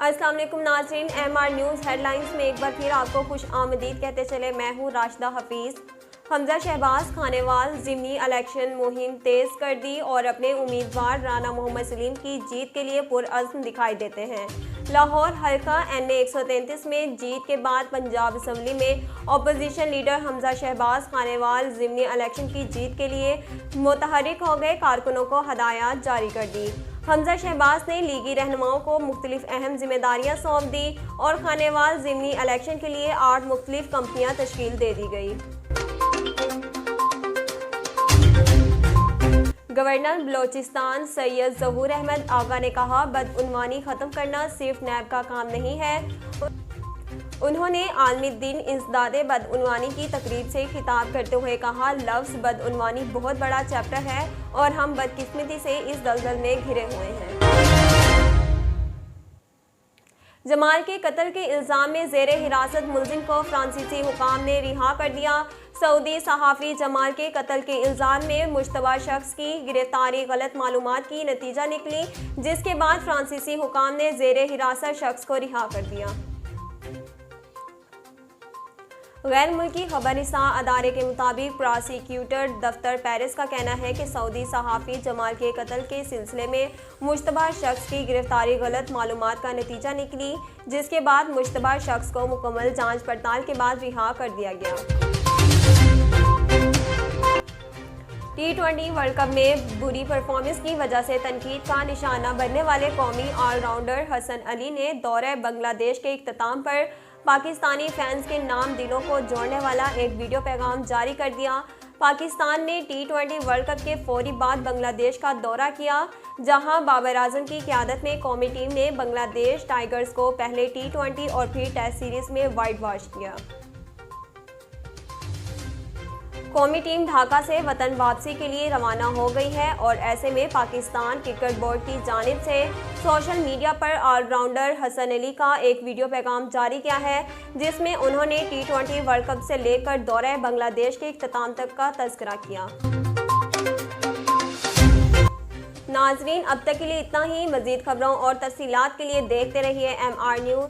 अस्सलाम वालेकुम नाज़रीन, MR न्यूज़ हेडलाइंस में एक बार फिर आपको खुश आमदीद कहते चले। मैं हूँ राशिदा हफीज़। हमजा शहबाज खानेवाल ज़िमनी इलेक्शन मुहिम तेज़ कर दी और अपने उम्मीदवार राना मोहम्मद सलीम की जीत के लिए पुरअज़्म दिखाई देते हैं। लाहौर हल्का NA 133 में जीत के बाद पंजाब असम्बली में अपोजिशन लीडर हमजा शहबाज खानेवाल ज़िमनी इलेक्शन की जीत के लिए मुतहरिक हो गए। कारकुनों को हदायत जारी कर दी। हमजा शहबाज ने लीगी रहनुमाओं को मुख्तलिफ अहम जिम्मेदारियां सौंप दी और खानेवाल ज़िमनी इलेक्शन के लिए 8 मुख्तलिफ कंपनियां तश्कील दे दी गई। गवर्नर बलोचिस्तान सैयद ज़हूर अहमद आगा ने कहा, बदउनवानी ख़त्म करना सिर्फ नैब का काम नहीं है। उन्होंने आलमी दिन इंसदादे बदउनवानी की तकरीब से खिताब करते हुए कहा, लफ्ज़ बदउनवानी बहुत बड़ा चैप्टर है और हम बदकिस्मती से इस दलदल में घिरे हुए हैं। जमाल के कत्ल के इल्ज़ाम में ज़ेरे हिरासत मुलजिम को फ्रांसीसी हुकाम ने रिहा कर दिया। सऊदी सहाफ़ी जमाल के कत्ल के इल्ज़ाम में मुश्तबा शख्स की गिरफ्तारी गलत मालूमात की नतीजा निकली, जिसके बाद फ्रांसीसी हुकाम ने ज़ेरे हिरासत शख्स को रिहा कर दिया। गैर मुल्की खबरनिसा अदारे के मुताबिक प्रोसिक्यूटर दफ्तर पेरिस का कहना है कि सऊदी सहाफ़ी जमाल के कत्ल के सिलसिले में मुश्तबा शख्स की गिरफ्तारी गलत मालूमात का नतीजा निकली, जिसके बाद मुश्तबा शख्स को मुकम्मल जांच पड़ताल के बाद रिहा कर दिया गया। T20 वर्ल्ड कप में बुरी परफॉर्मेंस की वजह से तनकीद का निशाना बनने वाले कौमी ऑलराउंडर हसन अली ने दौरे बांग्लादेश के इख्तिताम पर पाकिस्तानी फैंस के नाम दिलों को जोड़ने वाला एक वीडियो पैगाम जारी कर दिया। पाकिस्तान ने T20 वर्ल्ड कप के फौरी बाद बांग्लादेश का दौरा किया, जहां बाबर आजम की क़यादत में कौमी टीम ने बांग्लादेश टाइगर्स को पहले T20 और फिर टेस्ट सीरीज में वाइट वॉश किया। कौमी टीम ढाका से वतन वापसी के लिए रवाना हो गई है और ऐसे में पाकिस्तान क्रिकेट बोर्ड की जानिब से सोशल मीडिया पर ऑलराउंडर हसन अली का एक वीडियो पैगाम जारी किया है, जिसमें उन्होंने T20 वर्ल्ड कप से लेकर दौरे बांग्लादेश के इख्तिताम तक का तज़किरा किया। नाज़रीन, अब तक के लिए इतना ही। मज़ीद खबरों और तफसीलात के लिए देखते रहिए MR न्यूज़।